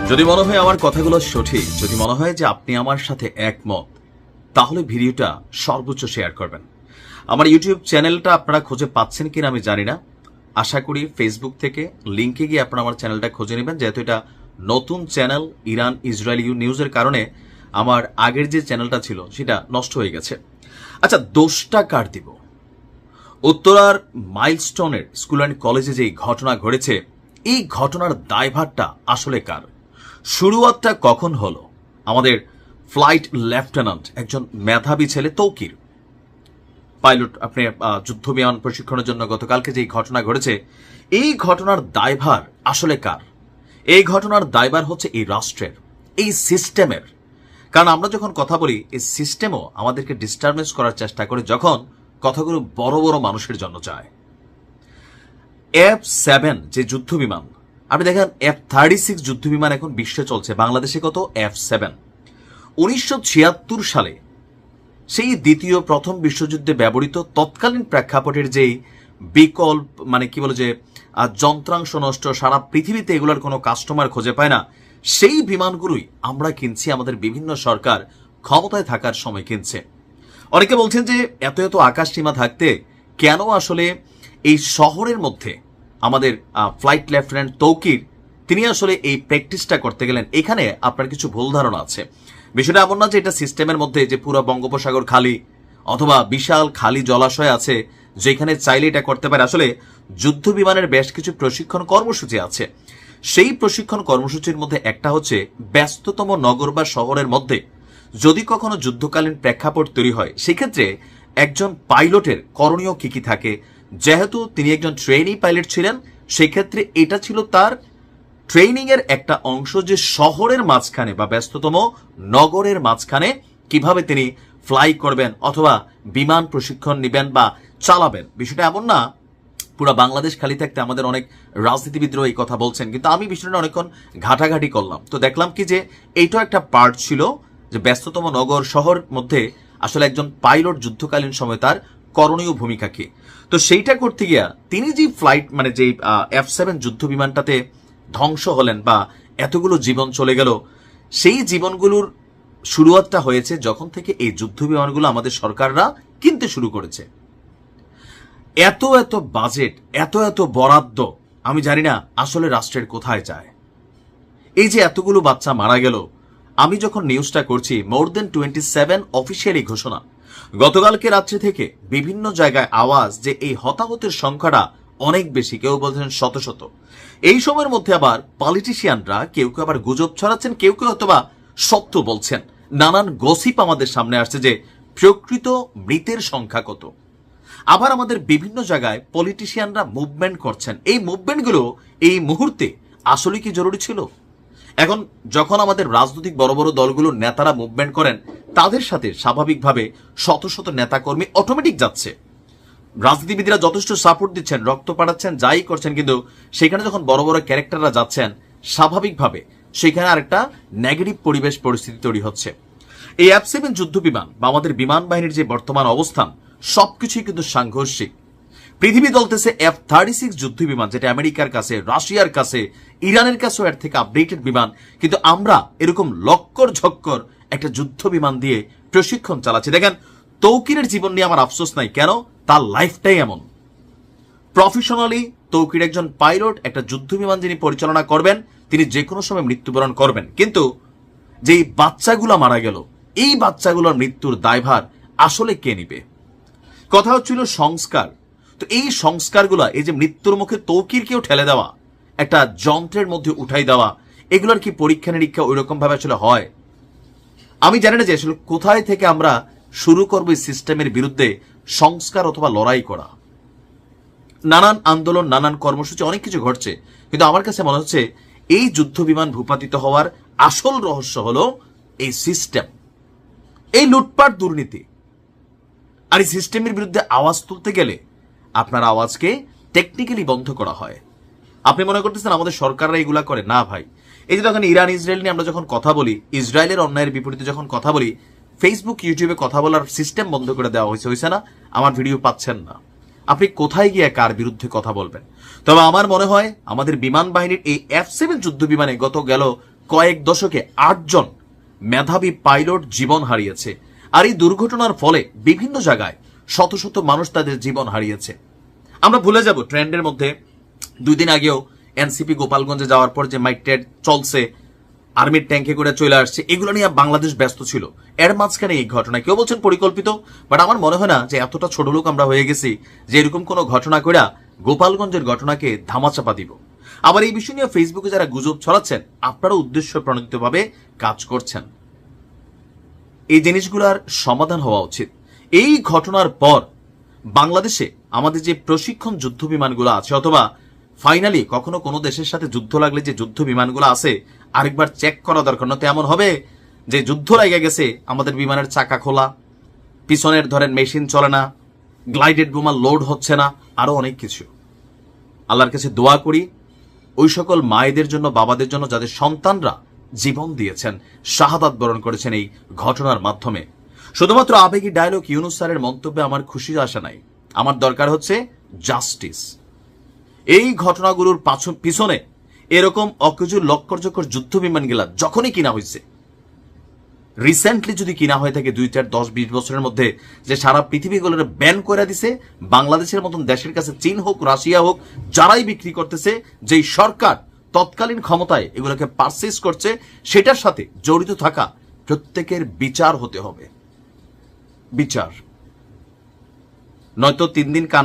যদি মনে হয় আমার কথাগুলো সঠিক, যদি মনে হয় যে আপনি আমার সাথে একমত, তাহলে ভিডিওটা সর্বোচ্চ শেয়ার করবেন। আমার ইউটিউব চ্যানেলটা আপনারা খুঁজে পাচ্ছেন কিনা আমি জানি না। আশা করি ফেসবুক থেকে লিঙ্কে গিয়ে আপনারা আমার চ্যানেলটা খুঁজে নেবেন, যেহেতু এটা নতুন চ্যানেল। ইরান ইসরায়েল নিউজের কারণে আমার আগের যে চ্যানেলটা ছিল সেটা নষ্ট হয়ে গেছে। আচ্ছা, দোষটা কার দিব? উত্তরার মাইলস্টোনের স্কুল অ্যান্ড কলেজে যে ঘটনা ঘটেছে, এই ঘটনার দায়ভারটা আসলে কার? শুরুয়াতটা কখন হলো? আমাদের ফ্লাইট লেফটেন্যান্ট, একজন মেধাবী ছেলে তৌকির, পাইলট, আপনি যুদ্ধ বিমান প্রশিক্ষণের জন্য গতকালকে যে ঘটনা ঘটেছে, এই ঘটনার দায়ভার আসলে কার? এই ঘটনার দায়ভার হচ্ছে এই রাষ্ট্রের, এই সিস্টেমের। কারণ আমরা যখন কথা বলি, এই সিস্টেমও আমাদেরকে ডিস্টারবেন্স করার চেষ্টা করে যখন কথাগুলো বড় বড় মানুষের জন্য যায়। F-7 যে যুদ্ধ বিমান, আপনি দেখেন F-36 যুদ্ধ বিমান এখন বিশ্বে চলছে, বাংলাদেশে কত? F-7। 1976 সালে সেই দ্বিতীয় প্রথম বিশ্বযুদ্ধে ব্যবহৃত তৎকালীন প্রেক্ষাপটের যেই বিকল্প, মানে কি বলে যে যন্ত্রাংশ নষ্ট, সারা পৃথিবীতে এগুলোর কোনো কাস্টমার খুঁজে পায় না, সেই বিমানগুলোই আমরা কিনছি। আমাদের বিভিন্ন সরকার ক্ষমতায় থাকার সময় কিনছে। অনেকে বলছেন যে এত এত আকাশ সীমা থাকতে কেন আসলে এই শহরের মধ্যে আমাদের ফ্লাইট লেফটেন্যান্ট তৌকির তিনি আসলে এই প্র্যাকটিসটা করতে গেলেন। এখানে আপনার কিছু ভুল ধারণা আছে। বিষয়টা এমন না যে এটা সিস্টেমের মধ্যে যে পুরো বঙ্গোপসাগর খালি অথবা বিশাল খালি জলাশয় আছে যেখানে চাইলে এটা করতে পারে। আসলে যুদ্ধ বিমানের বেশ কিছু প্রশিক্ষণ কর্মসূচি আছে। সেই প্রশিক্ষণ কর্মসূচির মধ্যে একটা হচ্ছে ব্যস্ততম নগর বা শহরের মধ্যে যদি কখনো যুদ্ধকালীন প্রেক্ষাপট তৈরি হয়, সেক্ষেত্রে একজন পাইলটের করণীয় কি কি থাকে। যেহেতু তিনি একজন ট্রেনি পাইলট ছিলেন, সেক্ষেত্রে এটা ছিল তার ট্রেনিং এর একটা অংশ যে শহরের মাঝখানে বা ব্যস্ততম নগরের মাঝখানে কিভাবে তিনি ফ্লাই করবেন অথবা বিমান প্রশিক্ষণ নেবেন বা চালাবেন। বিষয়টা এমন না পুরো বাংলাদেশ খালি থাকতে আমাদের অনেক রাজনীতিবিদরাও এই কথা বলছেন, কিন্তু আমি বিষয়টা অনেকক্ষণ ঘাটাঘাটি করলাম, তো দেখলাম কি যে এইটাও একটা পার্ট ছিল যে ব্যস্ততম নগর শহর মধ্যে আসলে একজন পাইলট যুদ্ধকালীন সময় তার করণীয় ভূমিকা কি। তো সেইটা করতে গিয়া তিনি যে ফ্লাইট, মানে যে F-7 যুদ্ধ বিমানটাতে ধ্বংস হলেন বা এতগুলো জীবন চলে গেল, সেই জীবনগুলোর শুরুয়াতটা হয়েছে যখন থেকে এই যুদ্ধ বিমানগুলো আমাদের সরকাররা কিনতে শুরু করেছে। এত এত বাজেট, এত এত বরাদ্দ, আমি জানি না আসলে রাষ্ট্রের কোথায় যায়। এই যে এতগুলো বাচ্চা মারা গেল, আমি যখন নিউজটা করছি, মোর দেন 27 অফিসিয়ালি ঘোষণা। গতকালকে রাত্রি থেকে বিভিন্ন জায়গায় আওয়াজ যে এই হতাহতের সংখ্যাটা অনেক বেশি, কেউ বলছেন শত শত। এই সময়ের মধ্যে আবার পলিটিশিয়ানরা কেউ কেউ আবার গুজব ছড়াচ্ছেন, কেউ কেউ হয়তোবা সত্য বলছেন। নানান গসিপ আমাদের সামনে আসছে যে প্রকৃত মৃতের সংখ্যা কত। আবার আমাদের বিভিন্ন জায়গায় পলিটিশিয়ানরা মুভমেন্ট করছেন। এই মুভমেন্টগুলো এই মুহূর্তে আসলে কি জরুরি ছিল? এখন যখন আমাদের রাজনৈতিক বড় বড় দলগুলোর নেতারা মুভমেন্ট করেন, তাদের সাথে স্বাভাবিকভাবে শত শত নেতাকর্মী অটোমেটিক যাচ্ছে। রাজনীতিবিদরা যথেষ্ট সাপোর্ট দিচ্ছেন, রক্ত পাঠাচ্ছেন, যাই করছেন, কিন্তু সেখানে যখন বড় বড় ক্যারেক্টাররা যাচ্ছেন, স্বাভাবিকভাবে সেখানে আরেকটা নেগেটিভ পরিবেশ পরিস্থিতি তৈরি হচ্ছে। এই F-7 যুদ্ধ বিমান বা আমাদের বিমান বাহিনীর যে বর্তমান অবস্থান, সবকিছুই কিন্তু সাংঘর্ষিক। পৃথিবী চলতেছে F-36 যুদ্ধ বিমান, যেটা আমেরিকার কাছে, রাশিয়ার কাছে, ইরানের কাছেও এর থেকে আপডেটেড বিমান, কিন্তু আমরা এরকম লক্কর ঝক্কর একটা যুদ্ধ বিমান দিয়ে প্রশিক্ষণ চালাচ্ছি। দেখেন, তৌকিরের জীবন নিয়ে আমার আফসোস নাই, কেন? তার লাইফটাই এমন। প্রফেশনালি তৌকির একজন পাইলট, একটা যুদ্ধ বিমান যিনি পরিচালনা করবেন, তিনি যে কোনো সময় মৃত্যুবরণ করবেন, কিন্তু যেই বাচ্চাগুলো মারা গেল, এই বাচ্চাগুলোর মৃত্যুর দায়ভার আসলে কে নিবে? কথা হচ্ছিল সংস্কার। তো এই সংস্কারগুলা, এই যে মৃত্যুর মুখে তৌকিরকেও ঠেলে দেওয়া, একটা যন্ত্রের মধ্যে উঠাই দেওয়া, এগুলোর কি পরীক্ষা নিরীক্ষা ওই রকম ভাবে আসলে হয়? আমি জানি না যে আসলে কোথায় থেকে আমরা শুরু করবো এই সিস্টেমের বিরুদ্ধে সংস্কার অথবা লড়াই করা। নানান আন্দোলন, নানান কর্মসূচি, অনেক কিছু ঘটছে, কিন্তু আমার কাছে মনে হচ্ছে এই যুদ্ধ বিমান ভূপাতিত হওয়ার আসল রহস্য হলো এই সিস্টেম, এই লুটপাট, দুর্নীতি। আর এই সিস্টেমের বিরুদ্ধে আওয়াজ তুলতে গেলে আপনার আওয়াজকে টেকনিক্যালি বন্ধ করা হয়। আপনি মনে করতেছেন আমাদের সরকাররা এগুলা করে? না ভাই। এই যে যখন ইরান ইসরায়েল নিয়ে আমরা যখন কথা বলি, ইসরায়েলের অন্যায়ের বিপরীতে যখন কথা বলি, ফেসবুক ইউটিউবে কথা বলার সিস্টেম বন্ধ করে দেওয়া হয়েছে না? আমার ভিডিও পাচ্ছেন না। আপনি কোথায় গিয়ে কার বিরুদ্ধে কথা বলবেন? তবে আমার মনে হয় আমাদের বিমান বাহিনীর এই F-7 যুদ্ধ বিমানে গত গেল কয়েক দশকে 8 জন মেধাবী পাইলট জীবন হারিয়েছে। আর এই দুর্ঘটনার ফলে বিভিন্ন জায়গায় শত শত মানুষ তাদের জীবন হারিয়েছে। আমরা ভুলে যাব ট্রেন্ডের মধ্যে 2 দিন আগেও এনসিপি গোপালগঞ্জে যাওয়ার পর যে মাইক ট্রেড চলছে, আর্মির ট্যাঙ্কে করে চলে আসছে, এগুলো নিয়ে বাংলাদেশ ব্যস্ত ছিল। এর মাঝখানে এই ঘটনা, কেউ বলছেন পরিকল্পিত, বাট আমার মনে হয় না যে এতটা ছোট লোক আমরা হয়ে গেছি যে এরকম কোনো ঘটনা করে গোপালগঞ্জের ঘটনাকে ধামাচাপা দিব। আবার এই বিষয় নিয়ে ফেসবুকে যারা গুজব ছড়াচ্ছেন, আপনারা উদ্দেশ্য প্রণোদিতভাবে কাজ করছেন। এই জিনিসগুলোর সমাধান হওয়া উচিত। এই ঘটনার পর বাংলাদেশে আমাদের যে প্রশিক্ষণ যুদ্ধ বিমানগুলো আছে, অথবা ফাইনালি কখনো কোনো দেশের সাথে যুদ্ধ লাগলে যে যুদ্ধ বিমানগুলো আছে, আরেকবার চেক করা দরকার। না তো এমন হবে যে যুদ্ধ লেগে গেছে, আমাদের বিমানের চাকা খোলা, পিছনের ধরেন মেশিন চলে না, গ্লাইডেড বোমা লোড হচ্ছে না, আরো অনেক কিছু। আল্লাহর কাছে দোয়া করি ওই সকল মায়েদের জন্য, বাবাদের জন্য যাদের সন্তানরা জীবন দিয়েছেন, শাহাদাত বরণ করেছেন এই ঘটনার মাধ্যমে। শুধুমাত্র আবেগী ডায়লগ ইউনুস স্যারের মন্তব্যে আমার খুশি আসা নাই। আমার দরকার হচ্ছে জাস্টিস। এই ঘটনাগুলোর পিছনে এরকম অকেজুর লক্করজকর যুদ্ধ বিমানগুলা যখনই কিনা হয়েছে, রিসেন্টলি যদি কিনা হয়ে থাকে 2, 4, 10, 20 বছরের মধ্যে, যে সারা পৃথিবীগুলোর ব্যান করে দিছে, বাংলাদেশের মতন দেশের কাছে চীন হোক, রাশিয়া হোক, যারাই বিক্রি করতেছে, যেই সরকার তৎকালীন ক্ষমতায় এগুলোকে পারচেজ করছে, সেটার সাথে জড়িত থাকা প্রত্যেকের বিচার হতে হবে। বিচার নয়তো 3 দিন কান